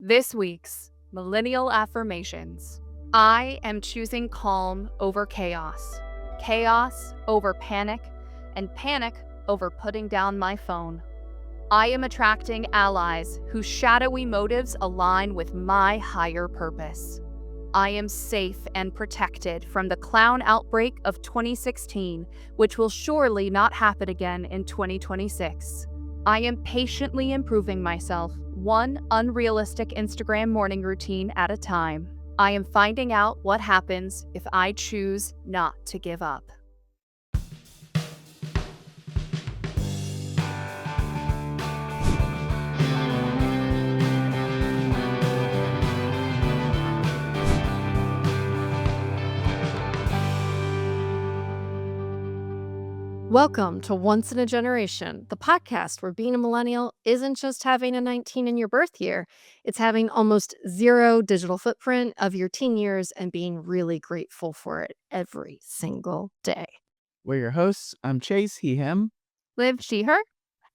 This week's Millennial Affirmations. I am choosing calm over chaos, chaos over panic, and panic over putting down my phone. I am attracting allies whose shadowy motives align with my higher purpose. I am safe and protected from the clown outbreak of 2016, which will surely not happen again in 2026. I am patiently improving myself, one unrealistic Instagram morning routine at a time. I am finding out what happens if I choose not to give up. Welcome to Once in a Generation, the podcast where being a millennial isn't just having a 19 in your birth year, it's having almost zero digital footprint of your teen years and being really grateful for it every single day. We're your hosts. I'm Chase, he, him. Liv, she, her.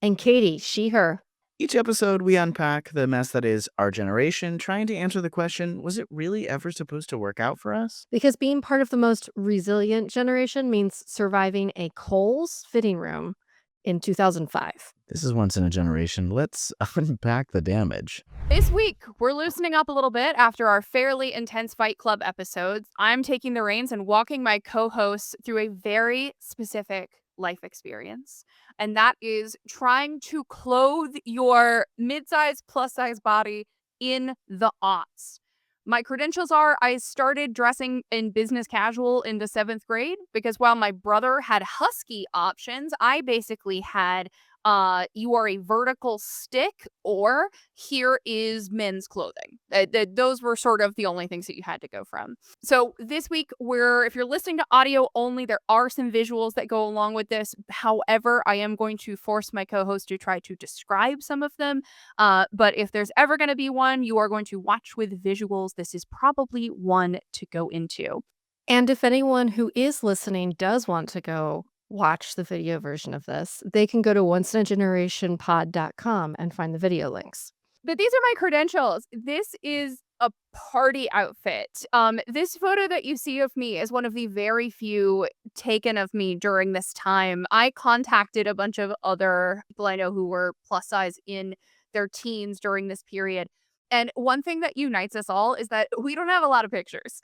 And Katie, she, her. Each episode, we unpack the mess that is our generation, trying to answer the question, was it really ever supposed to work out for us? Because being part of the most resilient generation means surviving a Kohl's fitting room in 2005. This is Once in a Generation. Let's unpack the damage. This week, we're loosening up a little bit after our fairly intense Fight Club episodes. I'm taking the reins and walking my co-hosts through a very specific life experience. And that is trying to clothe your mid-size, plus-size body in the aughts. My credentials are I started dressing in business casual into 7th grade because while my brother had husky options, I basically had you are a vertical stick or here is men's clothing. Those were sort of the only things that you had to go from. So this week, if you're listening to audio only, there are some visuals that go along with this. However, I am going to force my co-host to try to describe some of them. But if there's ever going to be one, you are going to watch with visuals. This is probably one to go into. And if anyone who is listening does want to go watch the video version of this, they can go to onceinagенerationpod.com and find the video links. But these are my credentials. This is a party outfit. This photo that you see of me is one of the very few taken of me during this time. I contacted a bunch of other people I know who were plus size in their teens during this period. And one thing that unites us all is that we don't have a lot of pictures.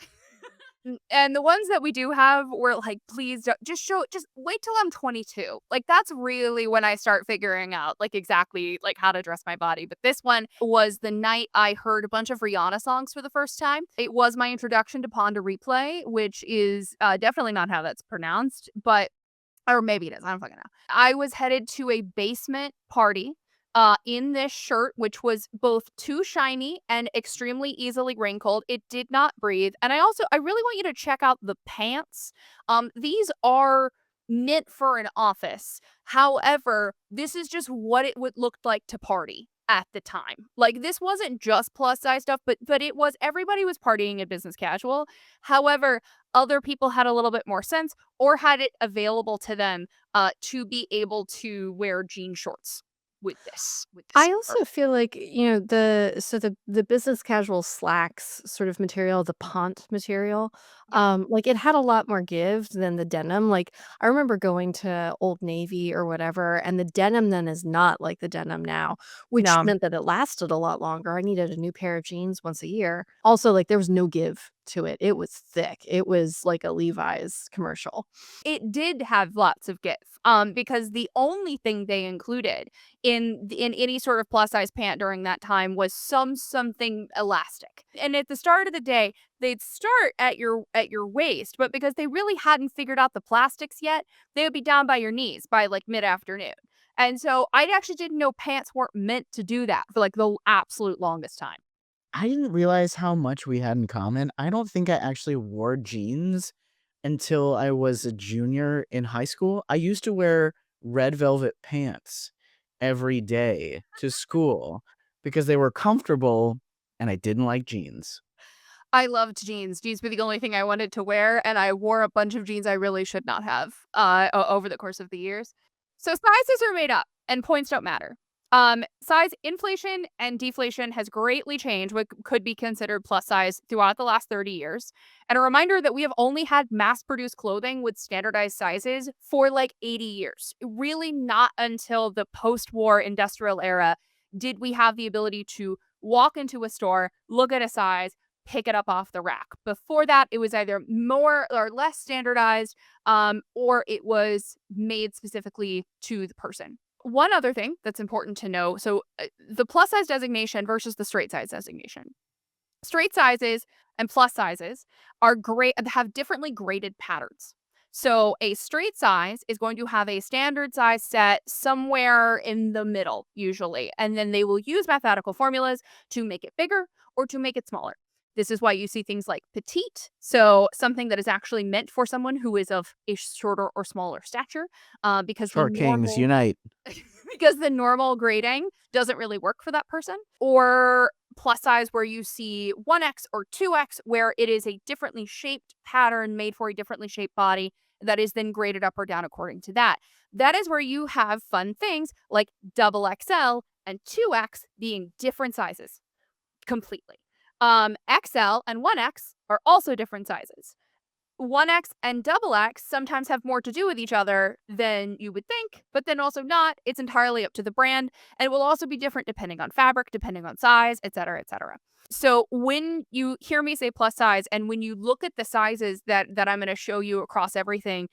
And the ones that we do have were like, please just wait till I'm 22. Like, that's really when I start figuring out like exactly like how to dress my body. But this one was the night I heard a bunch of Rihanna songs for the first time. It was my introduction to Pon de Replay, which is definitely not how that's pronounced, or maybe it is. I don't fucking know. I was headed to a basement party in this shirt, which was both too shiny and extremely easily wrinkled. It did not breathe. And I really want you to check out the pants. These are meant for an office. However, this is just what it would look like to party at the time. Like, this wasn't just plus size stuff, but everybody was partying in business casual. However, other people had a little bit more sense or had it available to them to be able to wear jean shorts with this. I also feel like, the business casual slacks sort of material, the pont material, like it had a lot more give than the denim. Like I remember going to Old Navy or whatever, and the denim then is not like the denim now, which No. meant that it lasted a lot longer. I needed a new pair of jeans once a year. Also, like there was no give to it. It was thick. It was like a Levi's commercial. It did have lots of give, because the only thing they included in any sort of plus size pant during that time was something elastic. And at the start of the day, they'd start at your waist, but because they really hadn't figured out the plastics yet, they would be down by your knees by like mid-afternoon. And so I actually didn't know pants weren't meant to do that for like the absolute longest time. I didn't realize how much we had in common. I don't think I actually wore jeans until I was a junior in high school. I used to wear red velvet pants every day to school because they were comfortable and I didn't like jeans. I loved jeans. Jeans were the only thing I wanted to wear, and I wore a bunch of jeans I really should not have over the course of the years. So sizes are made up, and points don't matter. Size inflation and deflation has greatly changed what could be considered plus size throughout the last 30 years. And a reminder that we have only had mass produced clothing with standardized sizes for like 80 years. Really, not until the post war industrial era did we have the ability to walk into a store, look at a size, pick it up off the rack. Before that, it was either more or less standardized, or it was made specifically to the person. One other thing that's important to know, so the plus size designation versus the straight size designation. Straight sizes and plus sizes are great, have differently graded patterns. So a straight size is going to have a standard size set somewhere in the middle, usually, and then they will use mathematical formulas to make it bigger or to make it smaller. This is why you see things like petite, so something that is actually meant for someone who is of a shorter or smaller stature, because the Short Kings normal unite. because the normal grading doesn't really work for that person. Or plus size where you see 1X or 2X, where it is a differently shaped pattern made for a differently shaped body that is then graded up or down according to that. That is where you have fun things like double XL and 2X being different sizes completely. XL and 1X are also different sizes. 1X and double X sometimes have more to do with each other than you would think, but then also not. It's entirely up to the brand, and it will also be different depending on fabric, depending on size, et cetera, et cetera. So when you hear me say plus size, and when you look at the sizes that I'm going to show you across everything,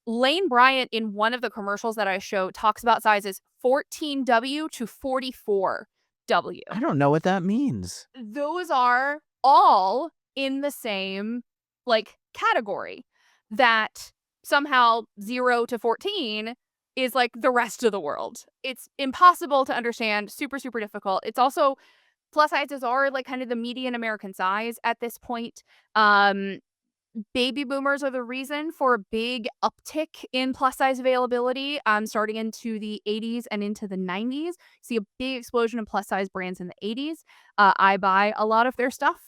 Lane Bryant in one of the commercials that I show talks about sizes 14W to 44W. I don't know what that means. Those are all in the same like category, that somehow 0 to 14 is like the rest of the world. It's impossible to understand, super, super difficult. It's also, plus sizes are like kind of the median American size at this point. Baby boomers are the reason for a big uptick in plus size availability, starting into the 80s and into the 90s. See a big explosion in plus size brands in the 80s. I buy a lot of their stuff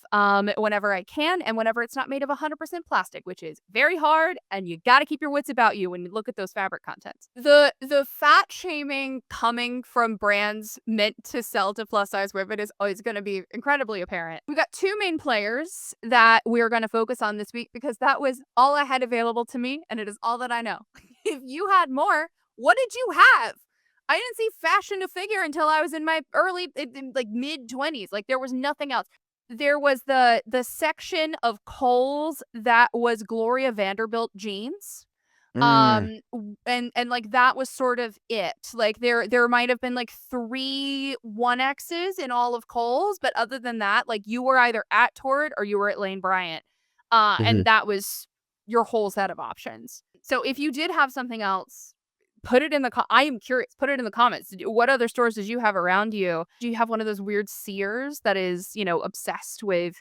whenever I can, and whenever it's not made of 100% plastic, which is very hard, and you got to keep your wits about you when you look at those fabric contents. The fat shaming coming from brands meant to sell to plus size women is always going to be incredibly apparent. We got two main players that we're going to focus on this week because that was all I had available to me, and it is all that I know. If you had more, what did you have? I didn't see fashion to figure until I was in my like mid 20s. Like there was nothing else. There was the section of Kohl's that was Gloria Vanderbilt jeans. Mm. And like that was sort of it. Like there might have been like 3 1X's in all of Kohl's, but other than that, like you were either at Torrid or you were at Lane Bryant. Mhm. And that was your whole set of options. So if you did have something else, put it in the I am curious. Put it in the comments. What other stores did you have around you? Do you have one of those weird Sears that is, obsessed with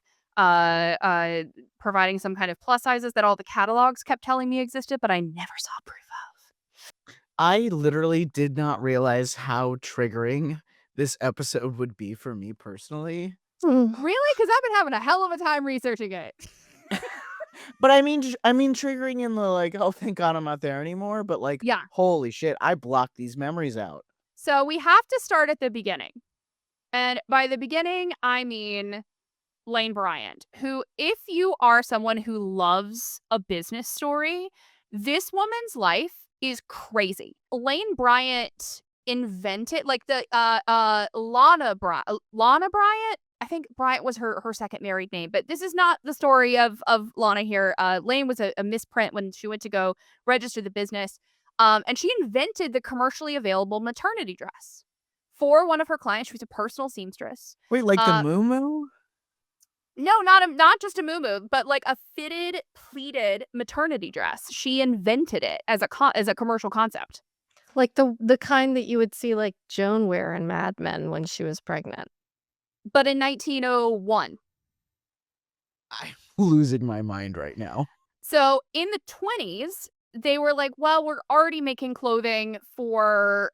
providing some kind of plus sizes that all the catalogs kept telling me existed, but I never saw proof of? I literally did not realize how triggering this episode would be for me personally. Mm. Really? Because I've been having a hell of a time researching it. But I mean triggering in the like, oh thank God I'm not there anymore, but like Yeah. holy shit, I blocked these memories out. So we have to start at the beginning. And by the beginning, I mean Lane Bryant, who, if you are someone who loves a business story, this woman's life is crazy. Lane Bryant invented like the Lana Bryant. I think Bryant was her second married name, but this is not the story of Lana here. Lane was a misprint when she went to go register the business, and she invented the commercially available maternity dress for one of her clients. She was a personal seamstress. Wait, like the Uh, moo. no, not just a muumuu, but like a fitted, pleated maternity dress. She invented it as a commercial concept. Like the kind that you would see like Joan wear in Mad Men when she was pregnant. But in 1901. I'm losing my mind right now. So in the 20s, they were like, well, we're already making clothing for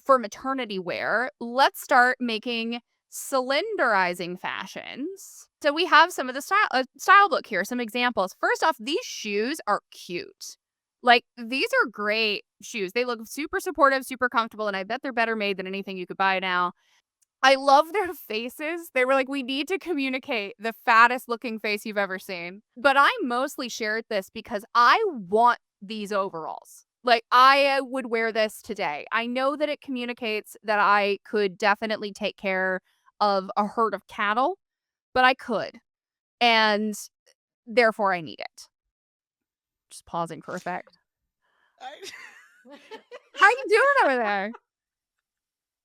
maternity wear. Let's start making cylinderizing fashions. So we have some of the style book here, some examples. First off, these shoes are cute. Like, these are great shoes. They look super supportive, super comfortable, and I bet they're better made than anything you could buy now. I love their faces. They were like, "We need to communicate the fattest looking face you've ever seen." But I mostly shared this because I want these overalls. Like, I would wear this today. I know that it communicates that I could definitely take care of a herd of cattle, but I could, and therefore I need it. Just pausing for effect. I- How you doing over there?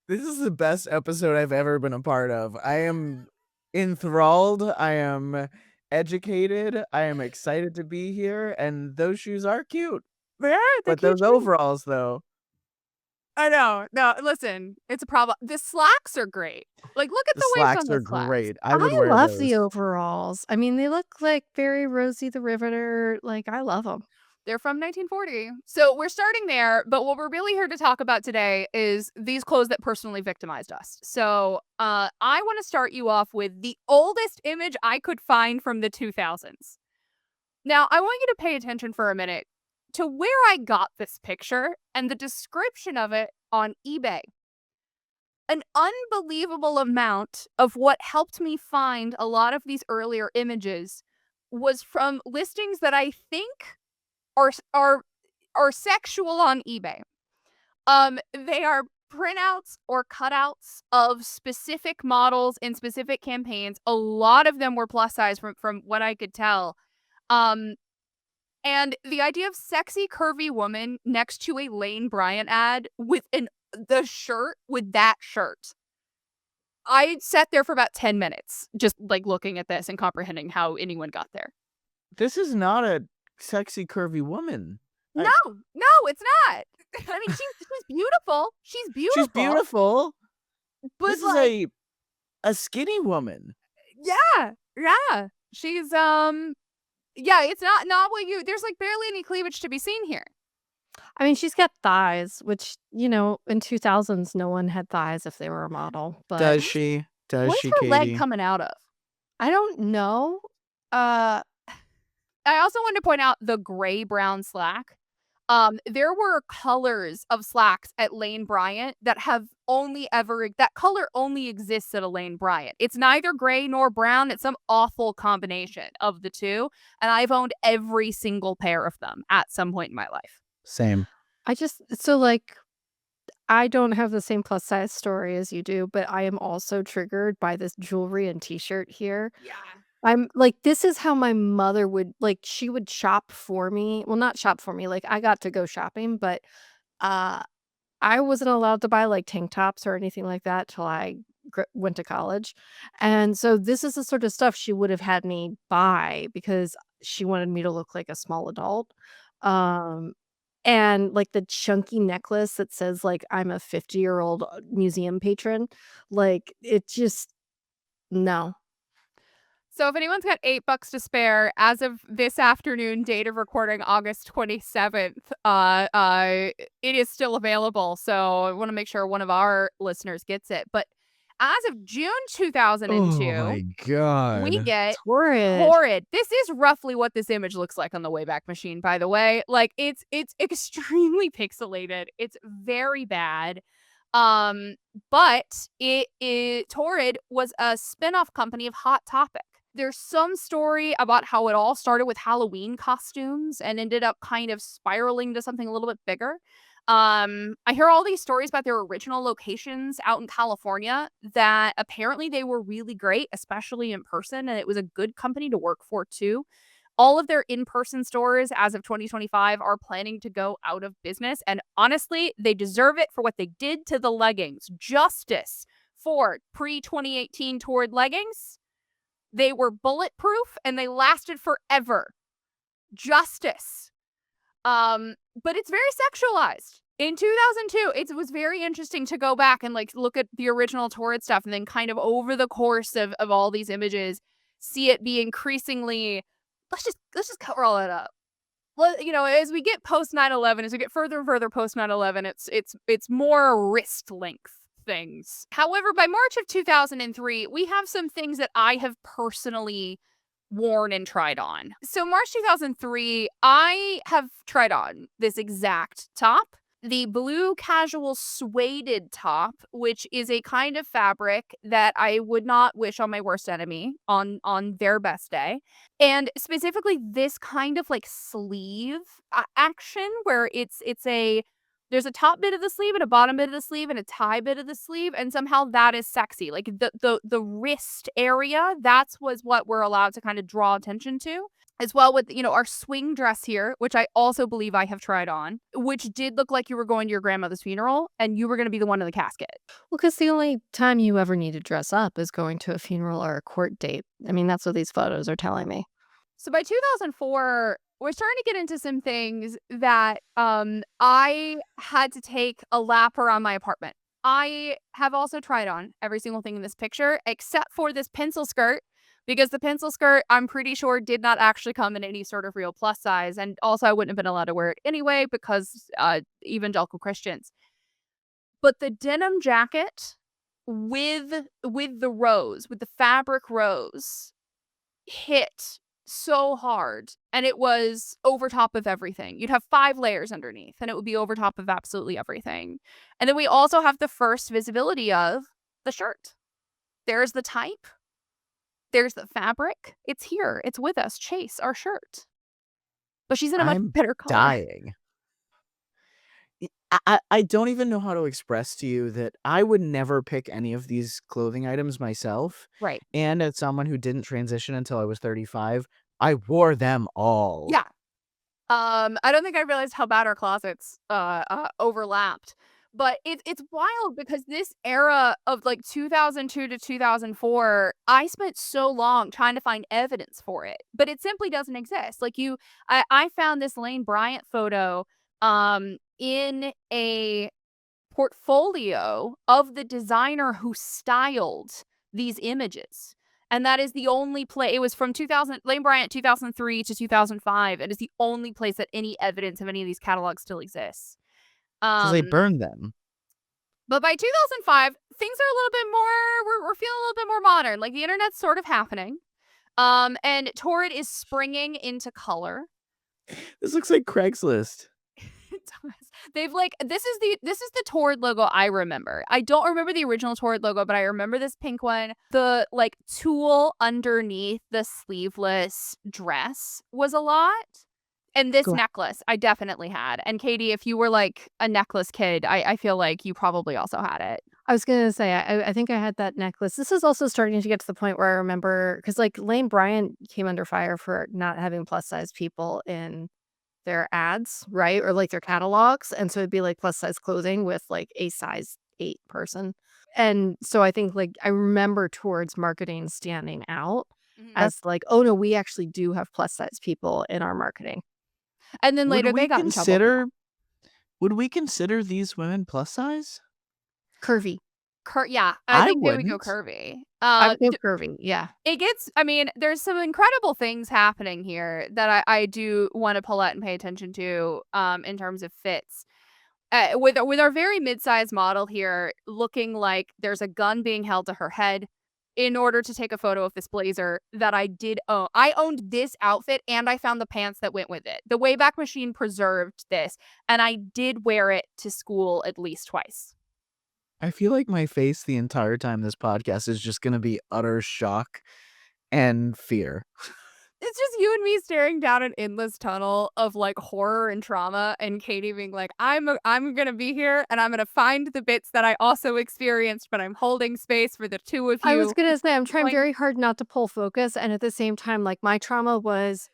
This is the best episode I've ever been a part of. I am enthralled. I am educated. I am excited to be here. And those shoes are cute. They are, they're But cute those shoes. overalls, though, I know. No, listen, it's a problem. The slacks are great. Like, look at the the waist on slacks are the slacks. great. I would I wear love the those. overalls. I mean, they look like very Rosie the Riveter. Like, I love them. They're from 1940. So we're starting there, but what we're really here to talk about today is these clothes that personally victimized us. So I want to start you off with the oldest image I could find from the 2000s. Now, I want you to pay attention for a minute to where I got this picture and the description of it on eBay. An unbelievable amount of what helped me find a lot of these earlier images was from listings that I think are are sexual on eBay. They are printouts or cutouts of specific models in specific campaigns. A lot of them were plus size from what I could tell. Um, and the idea of sexy curvy woman next to a Lane Bryant ad with the shirt with that shirt. I sat there for about 10 minutes just like looking at this and comprehending how anyone got there. This is not a sexy, curvy woman. No, no, it's not. I mean, she's beautiful. She's She's beautiful. beautiful. But This like, is a skinny woman. yeah, yeah. She's yeah, it's not what you there's like barely any cleavage to be seen here. I mean, she's got thighs, which, in 2000s, no one had thighs if they were a model. But Does she? Does Where's she, her leg Katie? coming out of? I don't know. Uh, I also wanted to point out the gray brown slack. There were colors of slacks at Lane Bryant that that color only exists at a Lane Bryant. It's neither gray nor brown. It's some awful combination of the two. And I've owned every single pair of them at some point in my life. Same. I don't have the same plus size story as you do, but I am also triggered by this jewelry and t-shirt here. Yeah. I'm like, this is how my mother would she would shop for me. Well, not shop for me, like, I got to go shopping, but, uh, I wasn't allowed to buy, like, tank tops or anything like that till I went to college, and so this is the sort of stuff she would have had me buy because she wanted me to look like a small adult, um, and, like, the chunky necklace that says, like, I'm a 50-year-old museum patron, like, it just no. So if anyone's got $8 to spare, as of this afternoon, date of recording August 27th, it is still available. So I want to make sure one of our listeners gets it. But as of June Oh 2002, my god. we get Torrid. Horrid. This is roughly what this image looks like on the Wayback Machine, by the way. Like it's extremely pixelated. It's very bad. But Torrid was a spin-off company of Hot Topic. There's some story about how it all started with Halloween costumes and ended up kind of spiraling to something a little bit bigger. I hear all these stories about their original locations out in California that apparently they were really great, especially in person, and it was a good company to work for too. All of their in-person stores as of 2025 are planning to go out of business, and honestly, they deserve it for what they did to the leggings. Justice for pre-2018 Torrid leggings. They were bulletproof and they lasted forever. Justice. But it's very sexualized. In 2002, it was very interesting to go back and like look at the original Torrid stuff and then kind of over the course of all these images, see it be increasingly let's just cover all that up. Well, as we get post 9/11, as we get further and further post 9/11, it's more wrist length things. However, by March of 2003, we have some things that I have personally worn and tried on. So March 2003, I have tried on this exact top, the blue casual suede top, which is a kind of fabric that I would not wish on my worst enemy on their best day. And specifically this kind of like sleeve action where it's a there's a top bit of the sleeve and a bottom bit of the sleeve and a tie bit of the sleeve, and somehow that is sexy. Like the wrist area, that's was what we're allowed to kind of draw attention to. As well with, our swing dress here, which I also believe I have tried on, which did look like you were going to your grandmother's funeral and you were gonna be the one in the casket. Well, because the only time you ever need to dress up is going to a funeral or a court date. I mean, that's what these photos are telling me. So by 2004, we're starting to get into some things that I had to take a lap around my apartment. I have also tried on every single thing in this picture except for this pencil skirt because the pencil skirt, I'm pretty sure, did not actually come in any sort of real plus size. And also, I wouldn't have been allowed to wear it anyway because evangelical Christians. But the denim jacket with the rose, with the fabric rose, hit so hard, and it was over top of everything. You'd have 5 layers underneath, and it would be over top of absolutely everything. And then we also have the first visibility of the shirt. There's the type. There's the fabric. It's here. It's with us. Chase, our shirt. But she's in a much I'm better color. dying. I don't even know how to express to you that I would never pick any of these clothing items myself, Right. and as someone who didn't transition until I was 35, I wore them all. Yeah. I don't think I realized how bad our closets, overlapped, but it's wild because this era of, like, 2002 to 2004, I spent so long trying to find evidence for it, but it simply doesn't exist. Like, I found this Lane Bryant photo, in a portfolio of the designer who styled these images. And that is the only place. It was from 2000 Lane Bryant 2003 to 2005. It is the only place that any evidence of any of these catalogs still exists. 'Cause they Um, burned them. but by 2005, things are a little bit more we're feeling a little bit more modern. Like the internet's sort of happening. And Torrid is springing into color. This looks like Craigslist. It does. They've like this is the Torrid logo I remember. I don't remember the original Torrid logo, but I remember this pink one. The like tulle underneath the sleeveless dress was a lot. And this Go necklace I definitely had. And Katie, if you were like a necklace kid, I feel like you probably also had it. I was gonna say, I think I had that necklace. This is also starting to get to the point where I remember because like, Lane Bryant came under fire for not having plus size people in their ads, right? Or, like, their catalogs, and so it'd be, like, plus size clothing with, like, a size 8 person, and so I think, like, I remember towards marketing standing out Mhm. as, like, "Oh, no, we actually do have plus size people in our marketing." And then Would later they we got in trouble for that. consider would we consider these women plus size? Curvy. Yeah, I I think they would go wouldn't. curvy. I would go curvy, yeah. It gets I mean, there's some incredible things happening here that I do wanna pull out and pay attention to, in terms of fits. With our very mid-sized model here looking like there's a gun being held to her head in order to take a photo of this blazer that I did own. I owned this outfit and I found the pants that went with it. The Wayback Machine preserved this, and I did wear it to school at least twice. I feel like my face the entire time this podcast is just gonna be utter shock and fear. It's just you and me staring down an endless tunnel of, like, horror and trauma, and Katie being like, I'm gonna be here, and I'm gonna find the bits that I also experienced, but I'm holding space for the 2 of I was you." gonna say, I'm trying Like very hard not to pull focus, and at the same time, like, my trauma was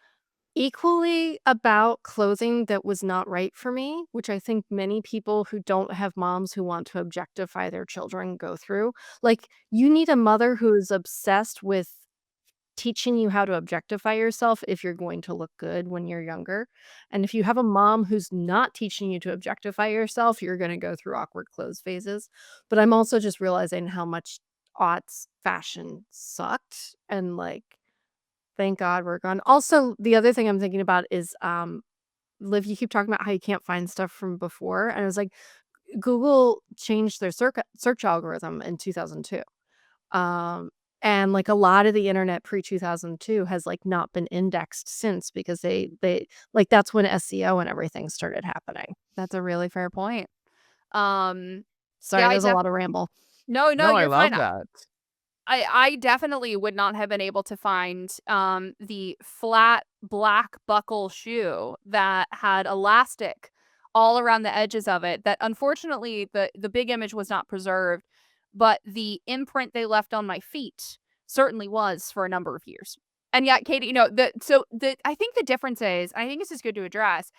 equally about clothing that was not right for me, which I think many people who don't have moms who want to objectify their children go through. Like, you need a mother who is obsessed with teaching you how to objectify yourself if you're going to look good when you're younger. And if you have a mom who's not teaching you to objectify yourself, you're gonna go through awkward clothes phases. But I'm also just realizing how much aughts fashion sucked and, like, thank God we're gone. Also, the other thing I'm thinking about is, Liv, you keep talking about how you can't find stuff from before, and I was like, Google changed their search algorithm in 2002. And, like, a lot of the internet pre-2002 has, like, not been indexed since because they like, that's when SEO and everything started happening. That's a really fair point. Um, yeah, Sorry, I there's a def lot of ramble. no, No, I you're fine. love that. I definitely would not have been able to find, the flat black buckle shoe that had elastic all around the edges of it that unfortunately the big image was not preserved, but the imprint they left on my feet certainly was for a number of years. And yet, Katie, I think the difference is, I think this is good to address,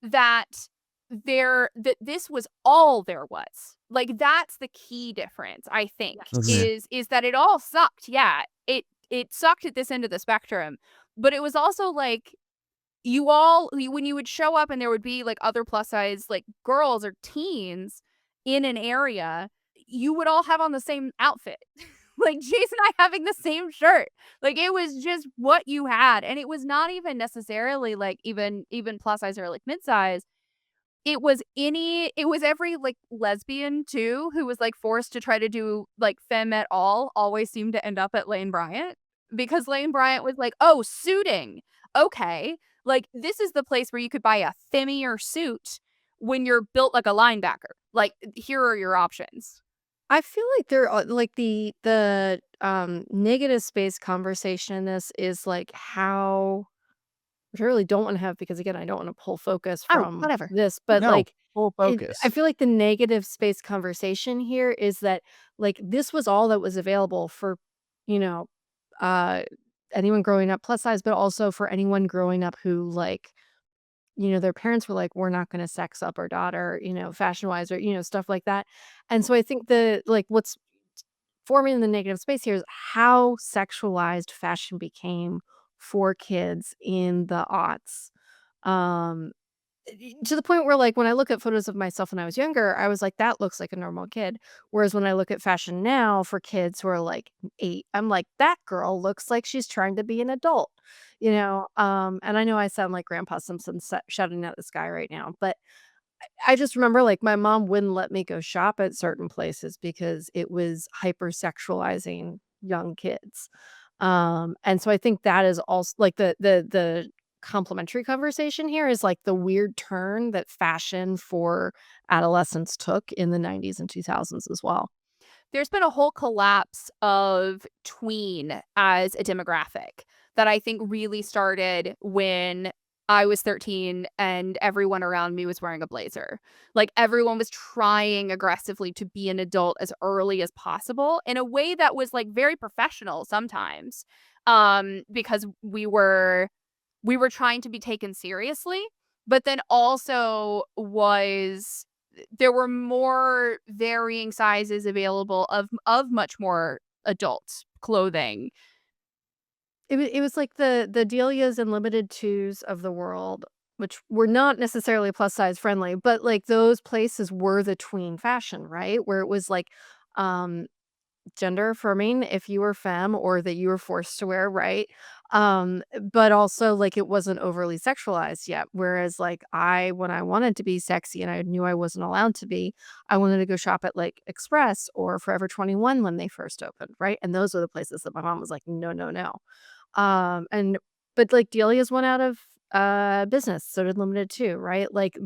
that that this was all there was. Like, that's the key difference, I think, Mhm. is that it all sucked. Yeah, it sucked at this end of the spectrum, but it was also like when you would show up and there would be like other plus size like girls or teens in an area, you would all have on the same outfit. Like Jason and I having the same shirt. Like it was just what you had. And it was not even necessarily like even plus size or like mid size. It was every, like, lesbian too who was, like, forced to try to do, like, femme at all always seemed to end up at Lane Bryant, because Lane Bryant was like, "Oh, suiting. Okay. Like, this is the place where you could buy a femmier suit when you're built like a linebacker. Like, here are your options." I feel like there are like, the negative space conversation in this is, like, how which I really don't wanna have because, again, I don't wanna pull focus Oh, from whatever. this, but, No, like, full I focus. feel like the negative space conversation here is that, like, this was all that was available for, you know, uh, anyone growing up plus size, but also for anyone growing up who, like, their parents were like, "We're not gonna sex up our daughter," fashion-wise or, stuff like that, and so I think what's forming the negative space here is how sexualized fashion became for kids in the aughts. Um, to the point where, like, when I look at photos of myself when I was younger, I was like, "That looks like a normal kid." Whereas when I look at fashion now for kids who are, like, 8, I'm like, "That girl looks like she's trying to be an adult." And I know I sound like Grandpa Simpson shouting at the sky right now, but I just remember, like, my mom wouldn't let me go shop at certain places because it was hypersexualizing young kids. And so I think that is also like, the complementary conversation here is, like, the weird turn that fashion for adolescents took in the '90s and 2000s as well. There's been a whole collapse of tween as a demographic that I think really started when I was 13 and everyone around me was wearing a blazer. Like, everyone was trying aggressively to be an adult as early as possible in a way that was, like, very professional sometimes, because we were trying to be taken seriously, but then also was there were more varying sizes available of much more adult clothing. It was like the Delias and Limited Twos of the world, which were not necessarily plus size friendly, but, like, those places were the tween fashion, right? Where it was, like, um gender affirming if you were femme or that you were forced to wear, right? But also, like, it wasn't overly sexualized yet, whereas, like, when I wanted to be sexy and I knew I wasn't allowed to be, I wanted to go shop at, like, Express or Forever 21 when they first opened, right? And those were the places that my mom was like, "No, no, no." And but, like, Delia's went out of, business, so did Limited too, right? Like,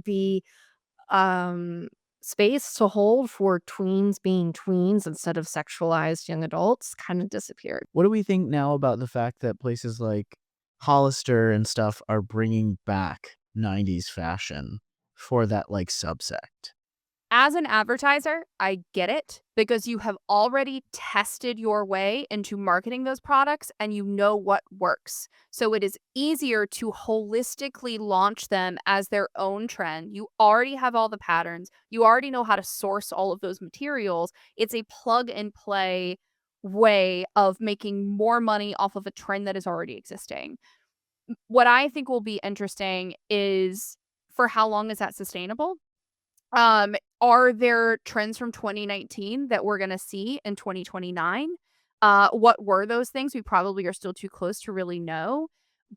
um, space to hold for tweens being tweens instead of sexualized young adults kinda disappeared. What do we think now about the fact that places like Hollister and stuff are bringing back 90s fashion for that, like, subsect? As an advertiser, I get it because you have already tested your way into marketing those products and you know what works. So it is easier to holistically launch them as their own trend. You already have all the patterns, you already know how to source all of those materials. It's a plug and play way of making more money off of a trend that is already existing. What I think will be interesting is, for how long is that sustainable? Are there trends from 2019 that we're gonna see in 2029? What were those things? We probably are still too close to really know,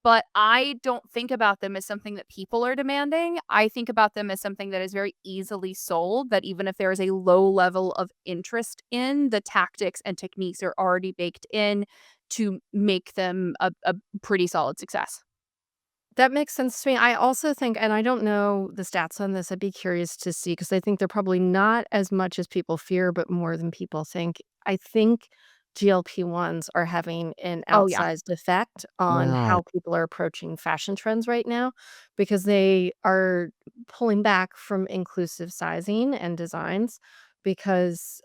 but I don't think about them as something that people are demanding. I think about them as something that is very easily sold, that even if there is a low level of interest in, the tactics and techniques are already baked in to make them a pretty solid success. That makes sense to me. I also think, and I don't know the stats on this, I'd be curious to see because I think they're probably not as much as people fear, but more than people think. I think GLP-1s are having an Oh, yeah. outsized effect on Yeah. how people are approaching fashion trends right now because they are pulling back from inclusive sizing and designs because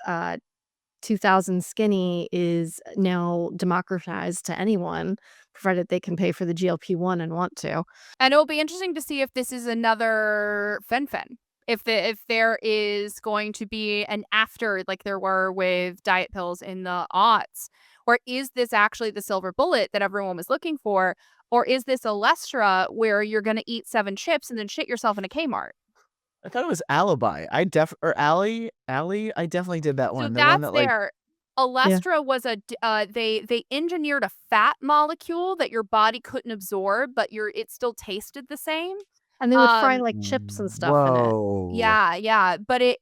2000 skinny is now democratized to anyone, provided they can pay for the GLP-1 and want to. And it'll be interesting to see if this is another fen-phen. If there is going to be an after like there were with diet pills in the aughts, or is this actually the silver bullet that everyone was looking for, or is this a Lestra where you're gonna eat 7 chips and then shit yourself in a Kmart? I thought it was Alibi. Or Ally. I definitely did that So one. The one that's that like there. Yeah. Olestra was they engineered a fat molecule that your body couldn't absorb, but it still tasted the same. And they would fry, Um like, chips and stuff in it. whoa. Yeah, yeah, but it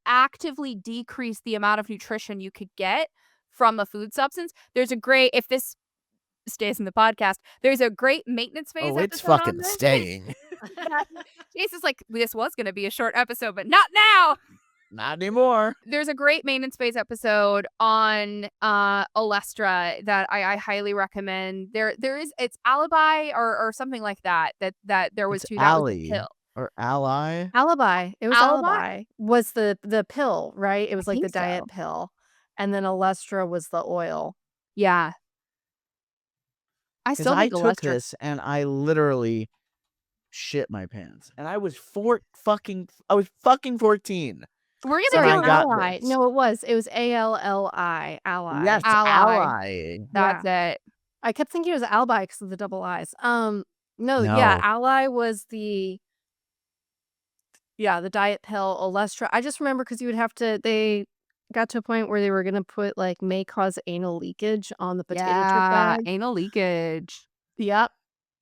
actively decreased the amount of nutrition you could get from a food substance. There's a great if this stays in the podcast, there's a great maintenance phase Oh, it's episode on fucking this. staying. Yeah. Jason's like, "This was gonna be a short episode, but not now." Not anymore. There's a great maintenance phase episode on Olestra that I highly recommend. There is it's Alibi or something like that there was It's too. That was the Ally pill. or Ally. Alibi, it was Alibi? Alibi, was the pill, right? It I was like the think diet so. pill, and then Olestra was the oil. Yeah. I 'Cause still I think took Olestra. this and I literally shit my pants. And I was fucking 14 We're gonna when Sorry, I do a got Ally. this. No, it was ALLI, Yes, Ally. Ally. Ally. That's Yeah. it. I kept thinking it was Alibi because of the double I's. No, yeah, No. Ally was the diet pill, Olestra. I just remember because you would have to they got to a point where they were gonna put, like, may cause anal leakage on the potato chip Yeah, bag. anal leakage. Yep.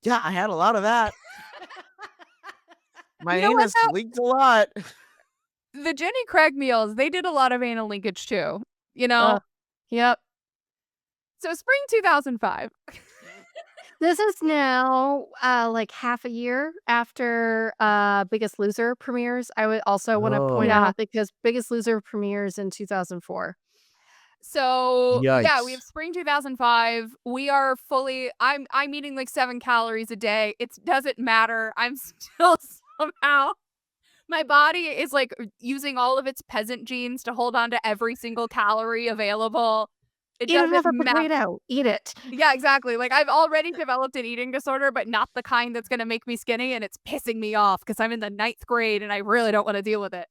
Yeah, I had a lot of that. My You know what anus though? leaked a lot. The Jenny Craig meals, they did a lot of anal leakage too, you know? Ugh. Yep. So spring 2005. This is now, like, half a year after, Biggest Loser premieres. I would also wanna point Oh, Yeah. out because Biggest Loser premieres in 2004. So, yeah, we have yikes. spring 2005. We are fully I'm eating like 7 calories a day. It doesn't matter. I'm still somehow my body is like using all of its peasant genes to hold on to every single calorie available. It Eat doesn't another matter. potato. Eat it. Yeah, exactly. Like I've already developed an eating disorder, but not the kind that's going to make me skinny and it's pissing me off because I'm in the 9th grade and I really don't want to deal with it.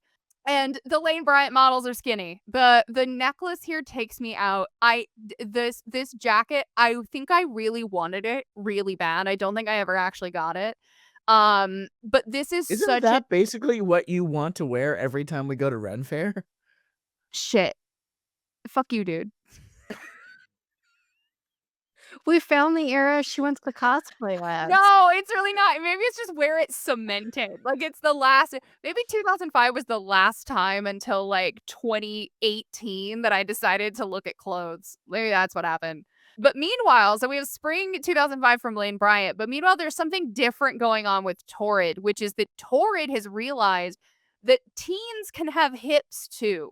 And the Lane Bryant models are skinny. The necklace here takes me out. This jacket, I think I really wanted it really bad. I don't think I ever actually got it. But this is Isn't such a that basically what you want to wear every time we go to Ren Fair? shit. Fuck you, dude. We found the era she went to the cosplay labs. No, it's really not. Maybe it's just where it's cemented. Like it's the last maybe 2005 was the last time until like 2018 that I decided to look at clothes. Maybe that's what happened. But meanwhile, so we have spring 2005 from Lane Bryant, but meanwhile there's something different going on with Torrid, which is that Torrid has realized that teens can have hips too.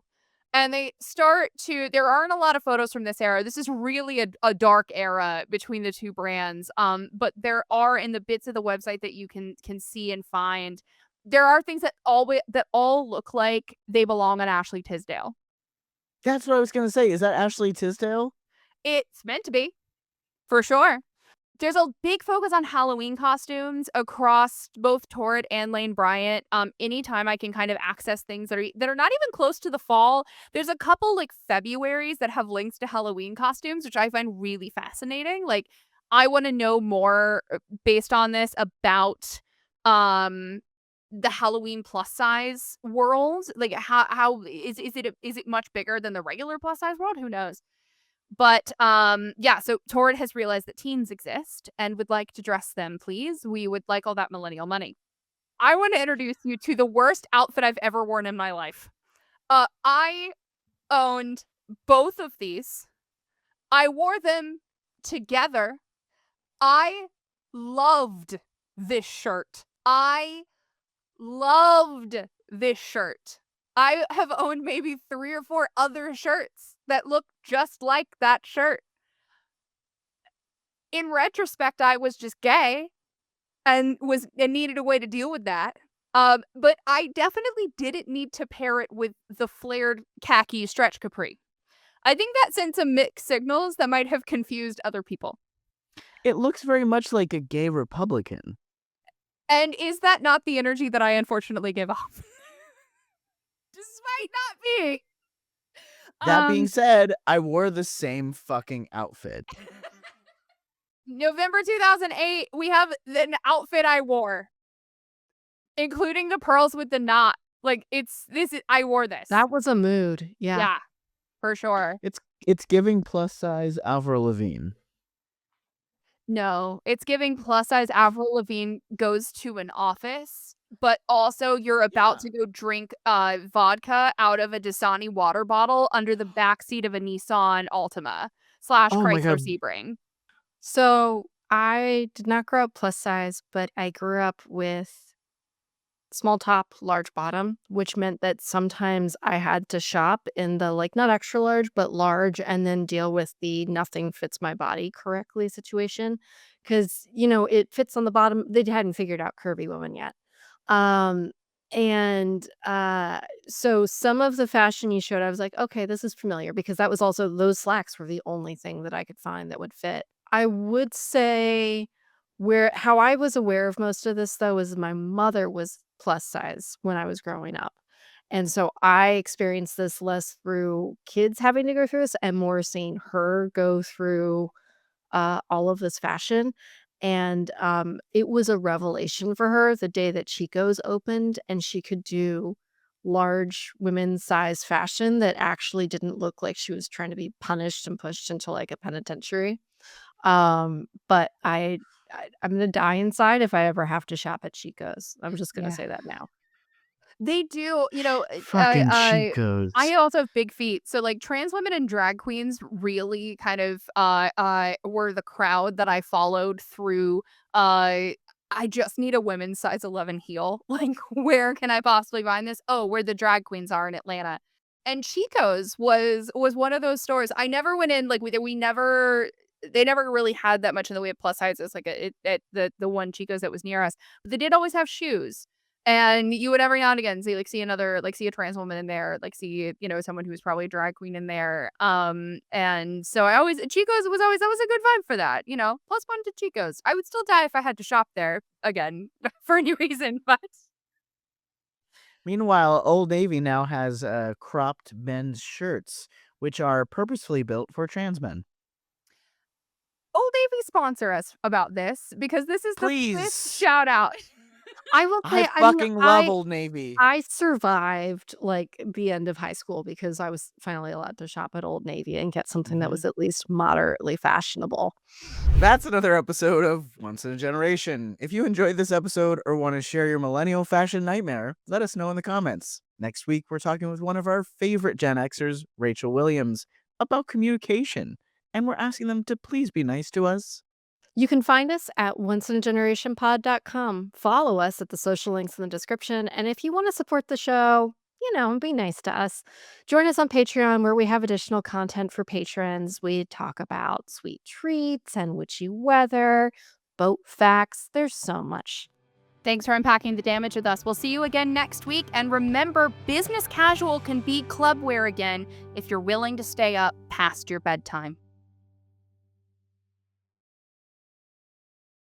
And they start to there aren't a lot of photos from this era. This is really a dark era between the two brands. But there are in the bits of the website that you can see and find, there are things that all look like they belong on Ashley Tisdale. That's what I was gonna say. Is that Ashley Tisdale? It's meant to be, for sure. There's a big focus on Halloween costumes across both Torrid and Lane Bryant. Anytime I can kind of access things that are not even close to the fall. There's a couple like Februaries that have links to Halloween costumes, which I find really fascinating. Like, I want to know more based on this about um the Halloween plus size world. Like, how is it much bigger than the regular plus size world? Who knows? But yeah, so Torrid has realized that teens exist and would like to dress them, please. We would like all that millennial money. I want to introduce you to the worst outfit I've ever worn in my life. I owned both of these. I wore them together. I loved this shirt. I loved this shirt. I have owned maybe 3 or 4 other shirts that look just like that shirt. In retrospect, I was just gay and needed a way to deal with that. But I definitely didn't need to pair it with the flared khaki stretch capri. I think that sent some mixed signals that might have confused other people. It looks very much like a gay Republican. And is that not the energy that I unfortunately give off? Despite not being. That being said, I wore the same fucking outfit. November 2008, we have an outfit I wore, including the pearls with the knot. Like I wore this. That was a mood. Yeah. Yeah, for sure. It's giving plus size Avril Lavigne. No, it's giving plus size Avril Lavigne goes to an office, but also you're about to go drink vodka out of a Dasani water bottle under the backseat of a Nissan Altima / Oh my Chrysler God. Sebring. So I did not grow up plus size, but I grew up with small top, large bottom, which meant that sometimes I had to shop in the like not extra large, but large, and then deal with the nothing fits my body correctly situation. Cause, it fits on the bottom. They hadn't figured out curvy woman yet. Um, and so some of the fashion you showed, I was like, okay, this is familiar because that was also those slacks were the only thing that I could find that would fit. I would say how I was aware of most of this though is my mother was plus size when I was growing up. And so I experienced this less through kids having to go through this and more seeing her go through all of this fashion. And it was a revelation for her the day that Chico's opened and she could do large women's size fashion that actually didn't look like she was trying to be punished and pushed into like a penitentiary. But I'm gonna die inside if I ever have to shop at Chico's. I'm just gonna Yeah. say that now. They do, Fucking I Chicos. also have big feet, so, like, trans women and drag queens really kind of, were the crowd that I followed through, I just need a women's size 11 heel, like, where can I possibly find this? Oh, where the drag queens are in Atlanta, and Chico's was one of those stores. I never went in, like, we never they never really had that much in the way of plus sizes, like, at the one Chico's that was near us, but they did always have shoes. And you would every now and again see a trans woman in there, like see, someone who's probably a drag queen in there. And so Chico's was always that was a good vibe for that, plus one to Chico's. I would still die if I had to shop there again for any reason, but Meanwhile, Old Navy now has cropped men's shirts, which are purposefully built for trans men. Old Navy sponsor us about this because this is the 5th Please. shout out. I will I say, fucking love Old Navy. I survived like the end of high school because I was finally allowed to shop at Old Navy and get something that was at least moderately fashionable. That's another episode of Once in a Generation. If you enjoyed this episode or want to share your millennial fashion nightmare, let us know in the comments. Next week, we're talking with one of our favorite Gen Xers, Rachel Williams, about communication, and we're asking them to please be nice to us. You can find us at onceinagenerationpod.com. Follow us at the social links in the description. And if you want to support the show, be nice to us. Join us on Patreon where we have additional content for patrons. We talk about sweet treats and witchy weather, boat facts. There's so much. Thanks for unpacking the damage with us. We'll see you again next week. And remember, business casual can be club wear again if you're willing to stay up past your bedtime.